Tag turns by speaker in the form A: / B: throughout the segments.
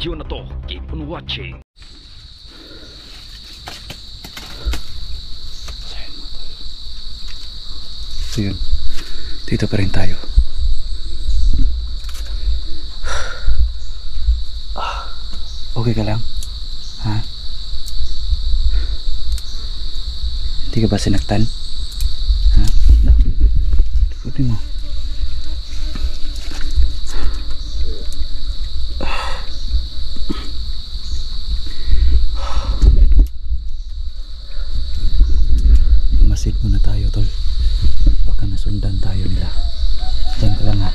A: video na to. Keep on watching.
B: So yun, dito pa rin tayo. Okay ka lang? Ha? Hindi ka ba sinaktan? Ha? Likutin mo. Masid muna tayo, tol. Baka nasundan tayo nila. Diyan ka lang, ha?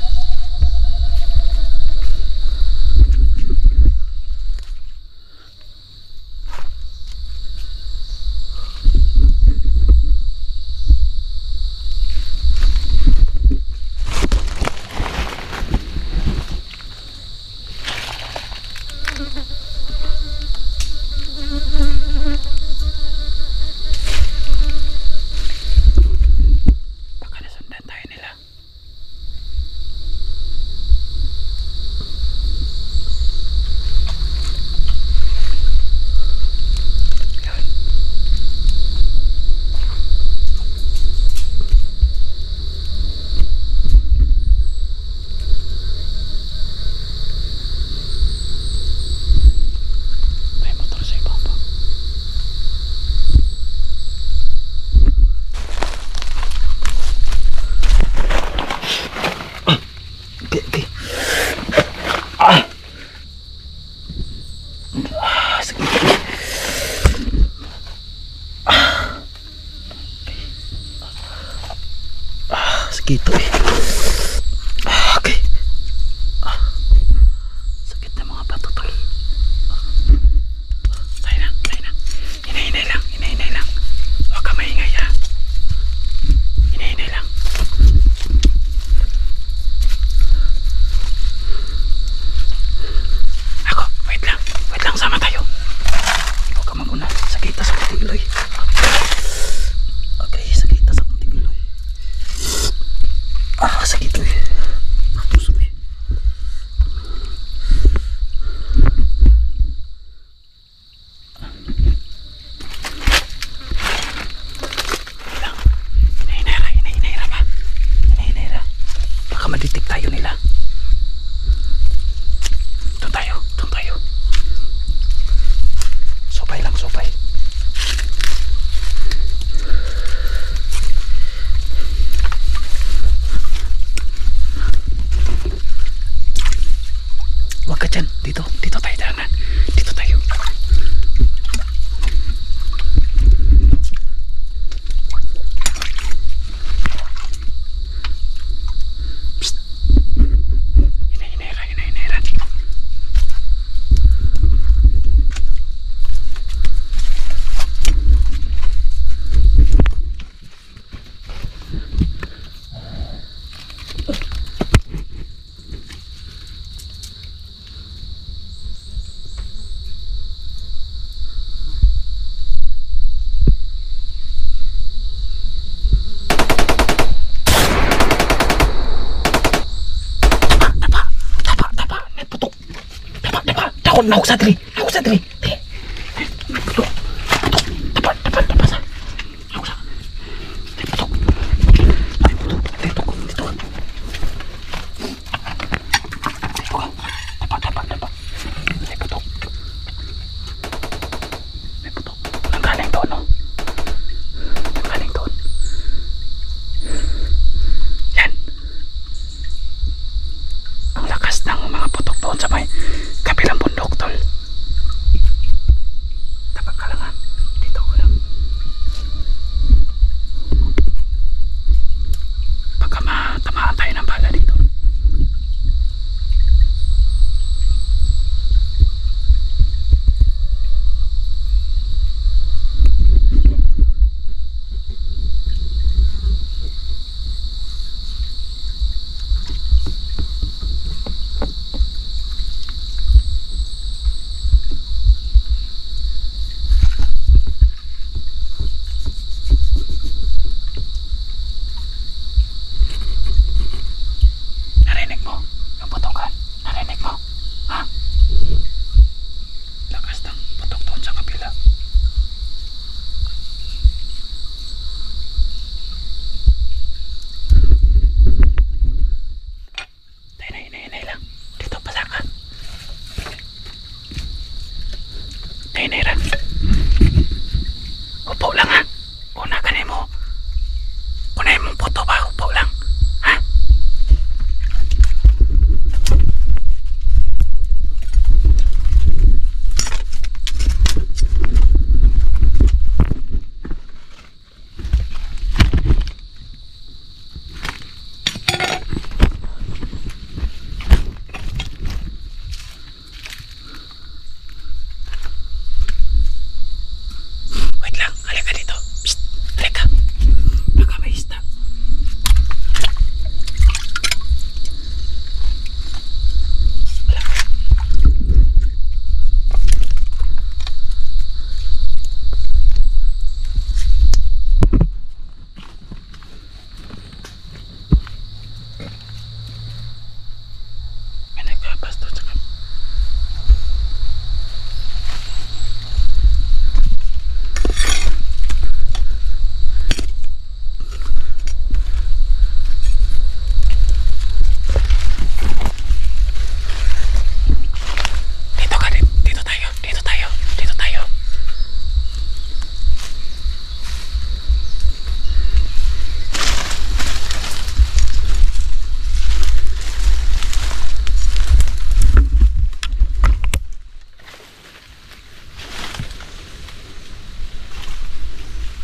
B: Sakit eh. Okay. Sakit na mga bato, tol. Tayo na, tayo na. Hinahinay lang, hinahinay lang. Huwag ka maingay, ha. Hinahinay lang. Ako, wait lang, sama tayo. Huwag ka maguna. Sakit na sa kutiloy. Okay, sakit na sa kutiloy. Sakit eh. Tusok eh. Lang. Hinahinera ba? Hinahinera. Baka maditik tayo nila. Doon tayo. Supay lang, supay. Huwag ka dyan. Dito tayo daanan. Dito tayo. Psst. Hinahinera. Nahuk sa diri. Putok. Tapa sa. Nahuk sa. Putok. Dito. Tapa. May putok. Ang galing doon, no? Yan. Ang lakas ng mga putok doon sa may kabilang bundok, tol. Hinay-hinay ra. Upo lang ha. Una ka mo. Unay mong puto ba? Upo lang. Ha? Wait lang. Halika dito. Psst. Halika. Baka may isda. Wala. May nagkapas doon sa dito ka rin. Dito tayo. Dito tayo. Dito tayo.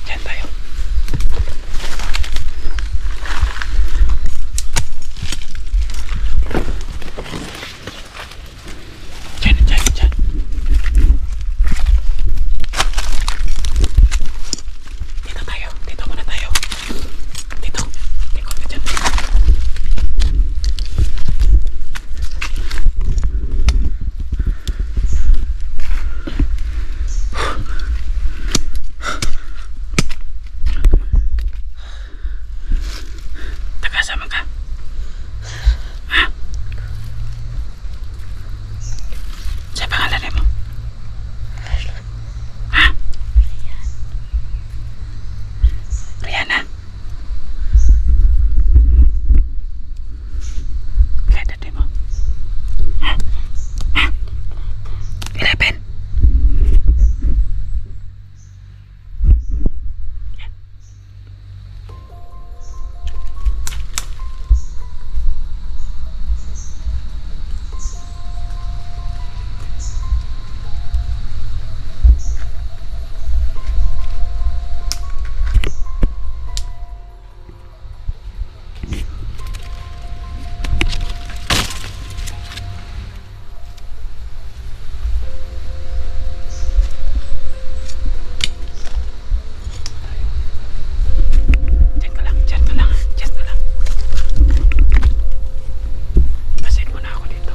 B: Diyan tayo. Diyan, diyan, diyan. Dito tayo. Dito muna tayo. Dito. Likod ka dyan. Taga-sama ka. Ha? Sa pangalan mo? Ha? Rihanna. Kaya dati mo? Ha? Ha? 11. Yan. Diyan ka lang, diyan ka lang, diyan ka lang. Basin mo na ako dito.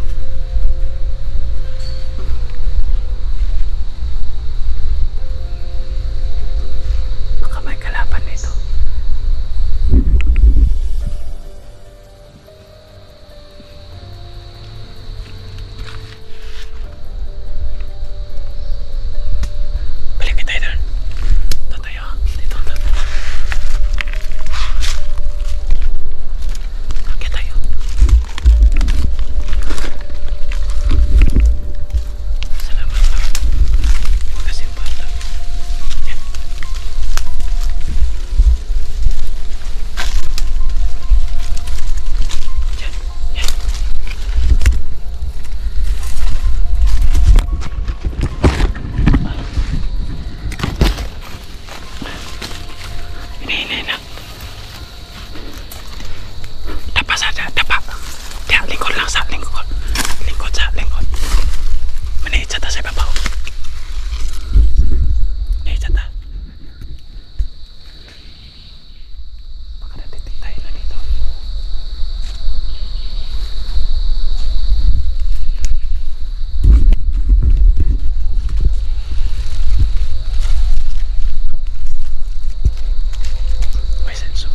B: Baka may kalaban dito. Balik tayo doon. Dito tayo. Dito tayo. Akit tayo. Salamat pa. Huwag kasing bata. Yan. Yan. Yan. Hinay-hinay lang. Tapa saja, tapa. Diyan, lingkod lang sa lingkod. Lingkod sa lingkod. Manihit sa ta sa ibabaw. Manihit sa ta. Baka natitik tayo na dito. May senso.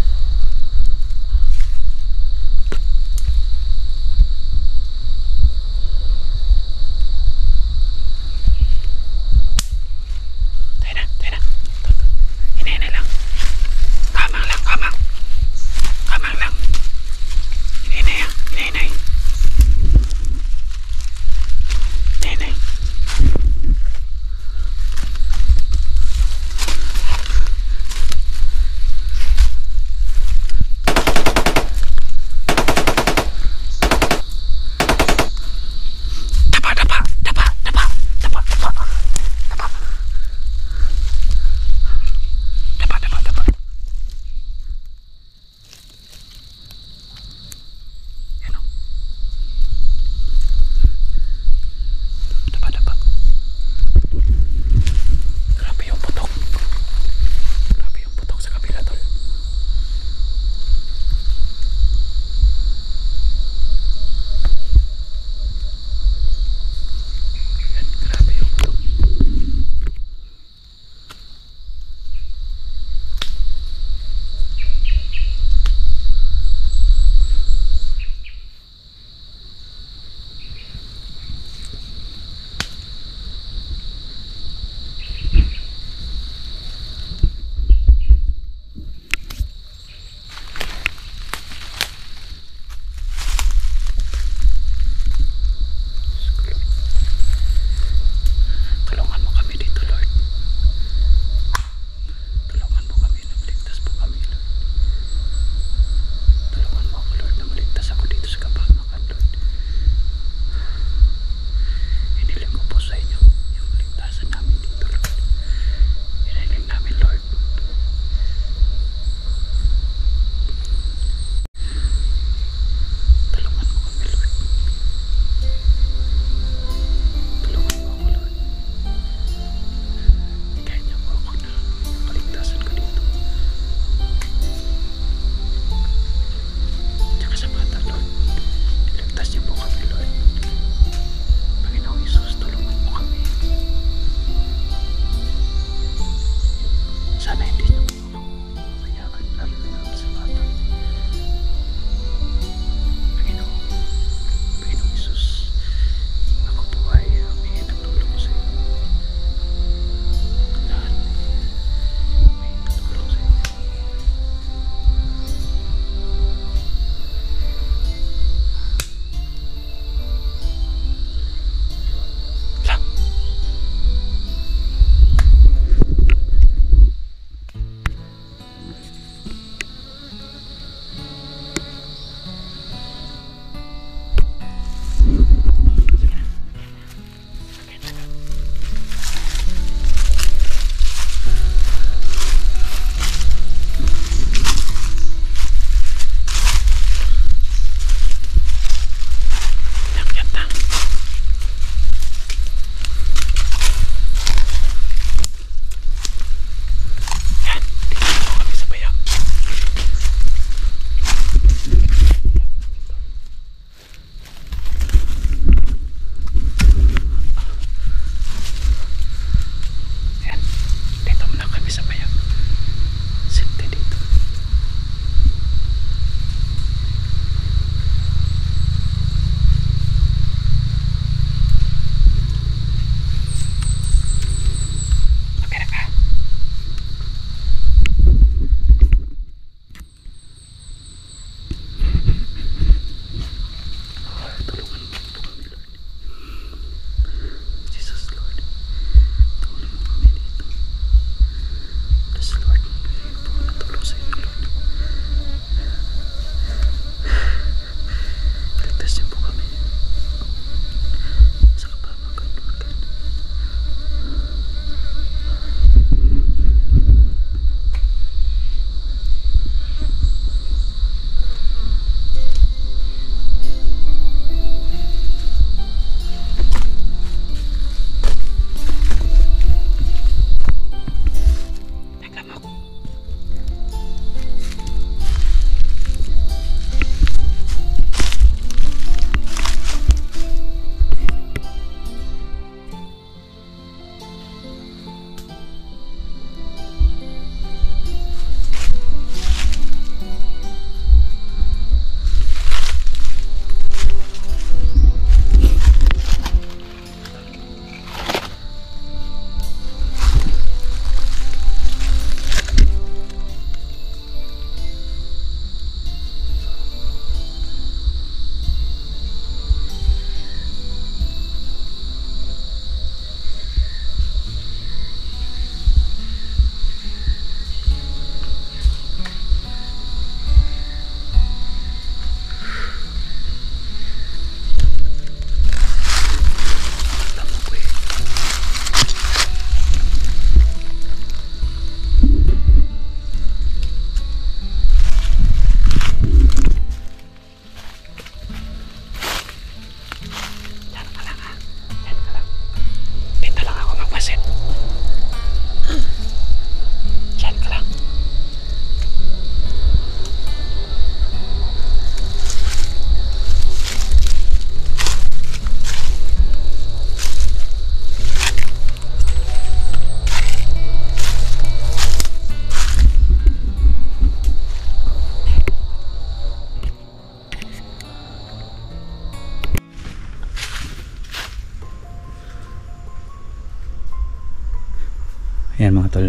B: Yan mga tol,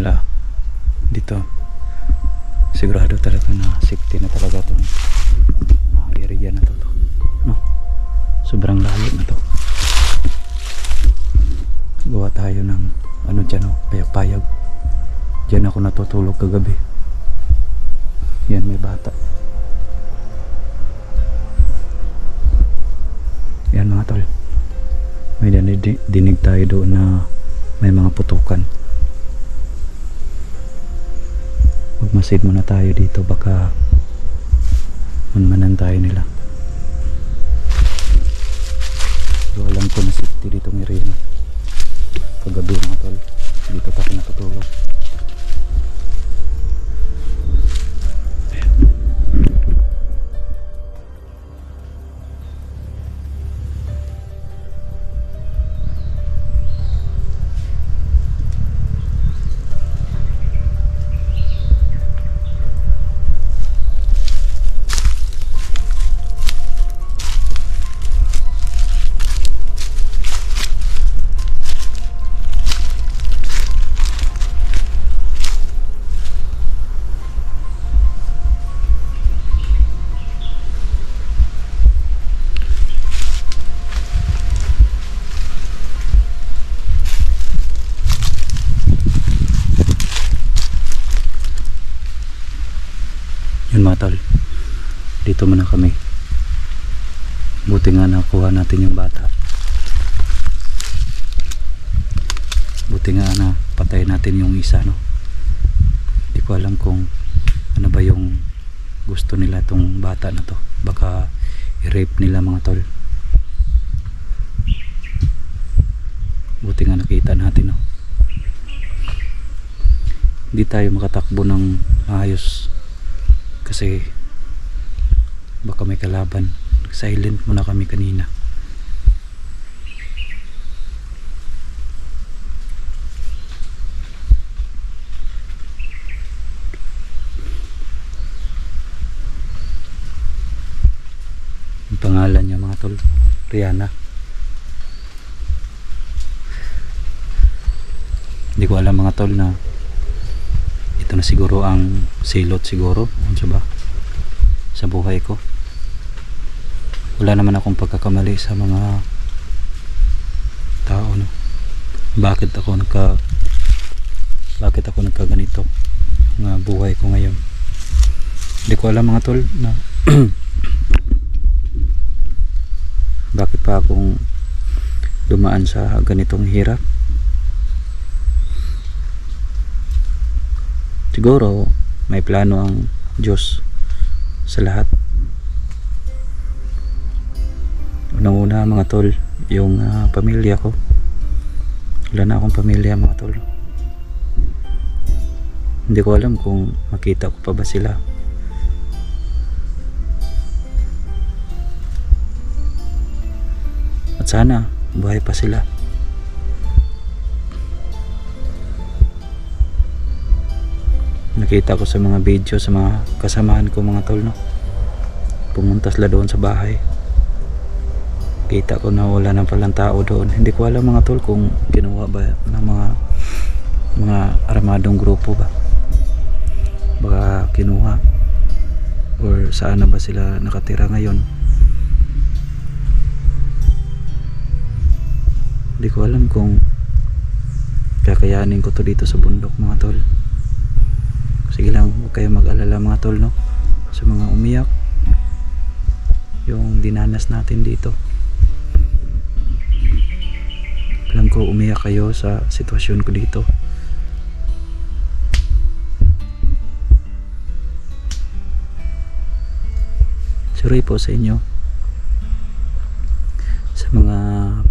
B: dito sigurado talaga na safety na talaga itong area na to, no? Sobrang layo na to. Gawa tayo ng ano dyan, no? Payag-payag. Dyan ako natutulog kagabi. Yan, may bata. Yan mga tol, may dinig tayo doon na may mga putukan. Magmasid muna tayo dito, baka manmanan tayo nila. So alam ko na safety dito ng area na. Kagabi mga tol, dito pa ako natutulog. Yun mga tol, dito muna kami. Buti nga nakuha natin yung bata. Buti nga na patay natin yung isa, no? Di ko alam kung ano ba yung gusto nila tong bata na to. Baka i-rape nila mga tol. Buti nga nakita natin, no? Hindi tayo makatakbo ng ayos kasi baka may kalaban. Silent muna kami kanina. Ang pangalan niya mga tol, Rihanna. Hindi ko alam mga tol na ito na siguro ang silot siguro, ano ba, sa buhay ko. Wala naman akong pagkakamali sa mga tao, no? Bakit ako nagkaganito ng buhay ko ngayon? Hindi ko alam mga tol na bakit pa akong dumaan sa ganitong hirap. Siguro may plano ang Diyos sa lahat. Unang-una mga tol, yung pamilya ko. Wala na akong pamilya mga tol. Hindi ko alam kung makita ko pa ba sila. At sana buhay pa sila. Nakita ko sa mga video sa mga kasamahan ko mga tol, no? Pumunta sila doon sa bahay. Kita ko na wala na palang tao doon. Hindi ko alam mga tol kung kinuha ba ng mga armadong grupo ba. Baka kinuha or saan na ba sila nakatira ngayon. Hindi ko alam kung kakayanin ko to dito sa bundok mga tol. Sige lang, huwag kayo mag-alala mga tol, no? Sa mga umiyak yung dinanas natin dito. Alam ko umiyak kayo sa sitwasyon ko dito. Sorry po sa inyo sa mga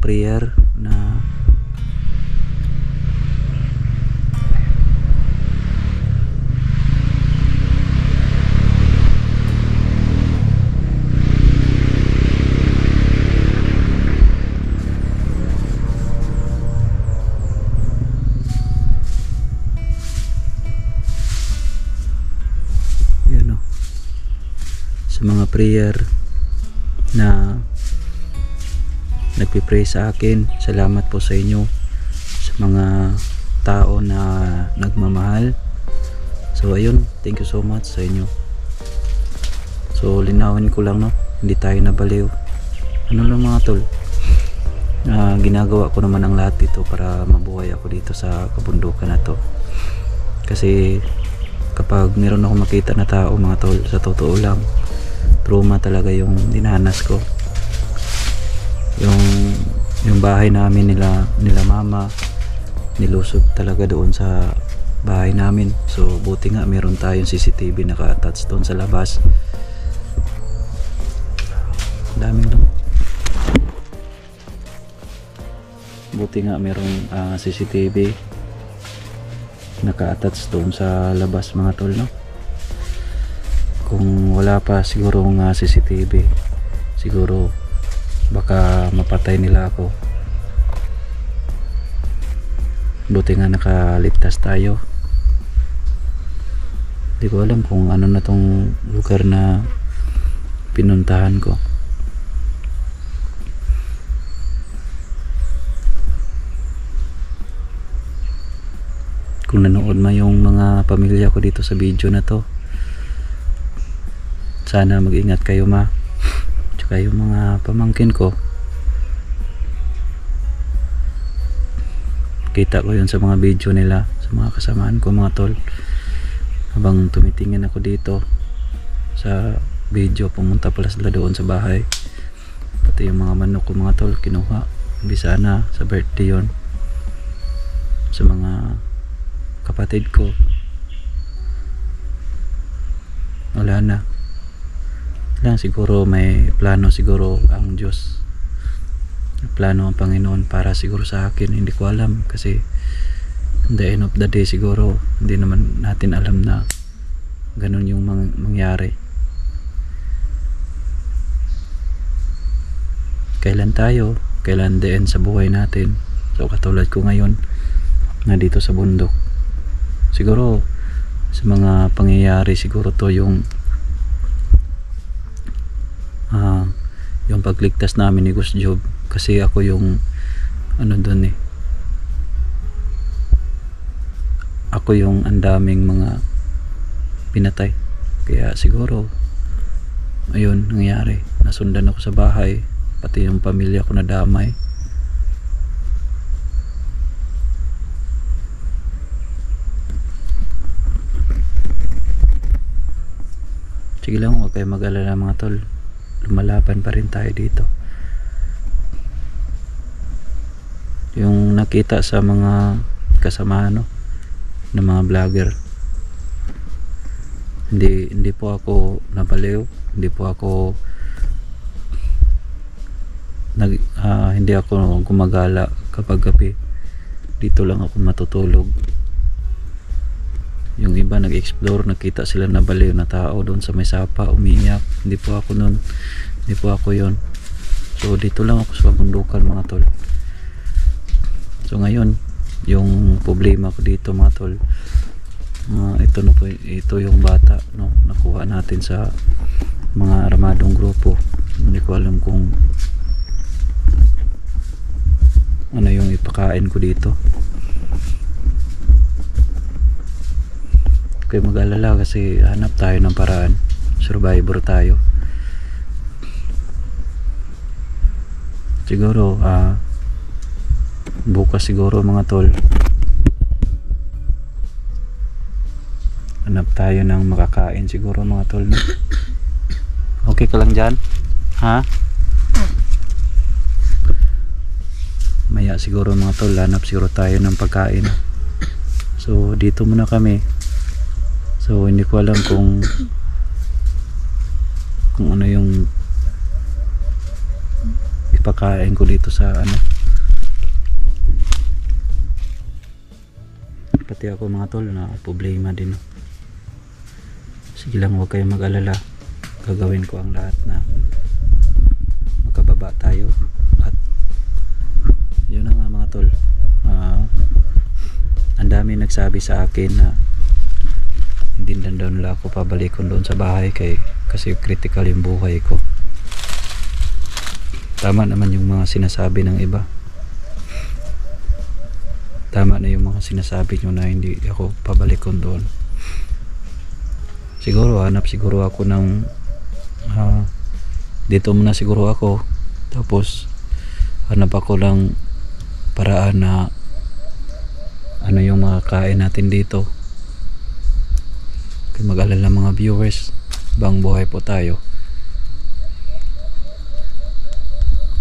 B: prayer na sa mga prayer na nagpipray sa akin. Salamat po sa inyo, sa mga tao na nagmamahal. So ayun, thank you so much sa inyo. So linawin ko lang, no, hindi tayo nabaliw. Ano lang mga tol, ginagawa ko naman ang lahat dito para mabuhay ako dito sa kabundukan na to. Kasi kapag meron ako makita na tao mga tol, sa totoo lang, trauma talaga yung dinanas ko. Yung bahay namin nila mama, nilusog talaga doon sa bahay namin. So buti nga meron tayong CCTV naka-attach doon sa labas. Daming lang. Buti nga merong CCTV naka-attach doon sa labas mga tol, no? Kung wala pa siguro nga CCTV, siguro baka mapatay nila ako. Buti nga nakaligtas tayo. Di ko alam kung ano na tong lugar na pinuntahan ko. Kung nanood man yung mga pamilya ko dito sa video na to, sana mag-ingat kayo ma. Tsaka yung mga pamangkin ko, kita ko yun sa mga video nila, sa mga kasamaan ko mga tol. Habang tumitingin ako dito sa video, pumunta pala sila doon sa bahay. Pati yung mga manok ko mga tol, kinuha. Hindi sana sa birthday yun. Sa mga kapatid ko, wala na lang. Siguro may plano siguro ang Diyos, plano ang Panginoon para siguro sa akin. Hindi ko alam kasi the end of the day siguro hindi naman natin alam na ganun yung mangyari. Kailan the end sa buhay natin. So katulad ko ngayon na dito sa bundok, siguro sa mga pangyayari siguro to yung pagligtas namin ni Gus Job, kasi ako yung doon ako yung ang daming mga pinatay, kaya siguro ayun nangyari. Nasundan ako sa bahay, pati yung pamilya ko nadamay. Sige lang, huwag kayo mag-alala mga tol, lumalaban pa rin tayo dito. Yung nakita sa mga kasama ng mga vlogger, hindi po ako nabaliw, hindi po ako hindi ako gumagala kapag gabi. Dito lang ako matutulog. Yung iba nag-explore, nakita sila na baliw na tao doon sa may sapa, umiiyak. Hindi po ako nun, hindi po ako yon. So dito lang ako sa kabundukan mga tol. So ngayon yung problema ko dito mga tol, ito yung bata, no, nakuha natin sa mga armadong grupo. Hindi ko alam kung ano yung ipakain ko dito. Kaya mag-alala kasi hanap tayo ng paraan, survivor tayo. Siguro bukas siguro mga tol, hanap tayo ng makakain siguro mga tol, no? Okay ka lang dyan? Ha? Maya siguro mga tol, hanap siguro tayo ng pagkain. So dito muna kami. So hindi ko alam kung ano yung ipakain ko dito sa pati ako mga tol na problema din. Sige lang, huwag kayong mag-alala, gagawin ko ang lahat na makababa tayo. At yun na nga mga tol, ang dami nagsabi sa akin na hindi na daw nila ako pabalikon doon sa bahay kasi critical yung buhay ko. Tama naman yung mga sinasabi ng iba. tama na yung mga sinasabi nyo na hindi ako pabalikon doon. Siguro hanap siguro ako ng dito muna siguro ako, tapos hanap ako lang paraan na ano yung makakain natin dito. Kaya mag-alala mga viewers, bang buhay po tayo.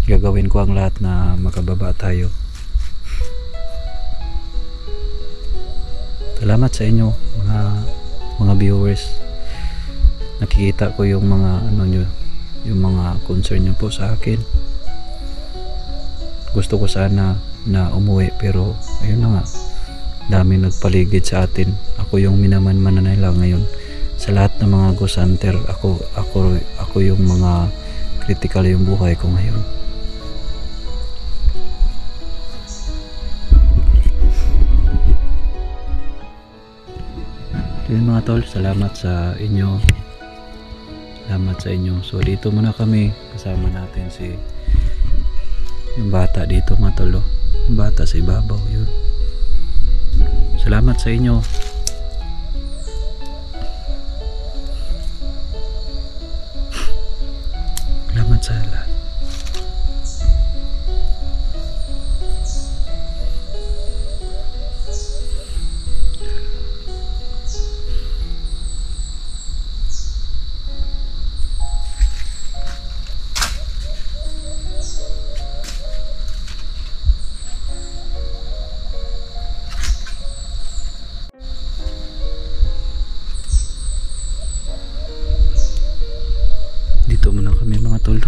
B: Gagawin ko ang lahat na makababa tayo. Salamat sa inyo mga viewers. Nakikita ko yung mga ano nyo, yung mga concern nyo po sa akin. Gusto ko sana na umuwi, pero ayun na nga, dami nagpaligid sa atin. Ako yung minaman-manan nila ngayon. Sa lahat ng mga ghost hunter, ako yung mga critical yung buhay ko ngayon. Yun mga tol, salamat sa inyo. Salamat sa inyo. So dito muna kami, kasama natin si yung bata dito mga tol. Yung bata sa ibabaw yun. Salamat sa inyo. Salamat sa lahat. Dito muna kami mga tol.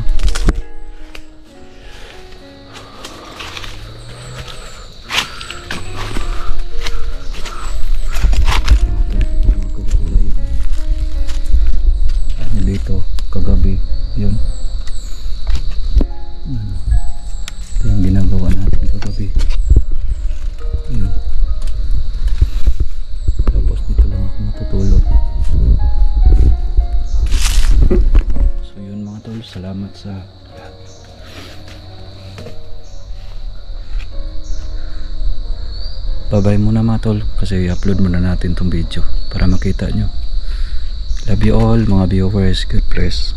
B: Dito kagabi yun. Ito yung ginagawa natin kagabi. Yun. Tapos dito lang ako matutulog. So yun mga tol, salamat sa lahat. Bye-bye muna mga tol, kasi i-upload muna natin tong video para makita nyo. Love you all mga viewers. God bless.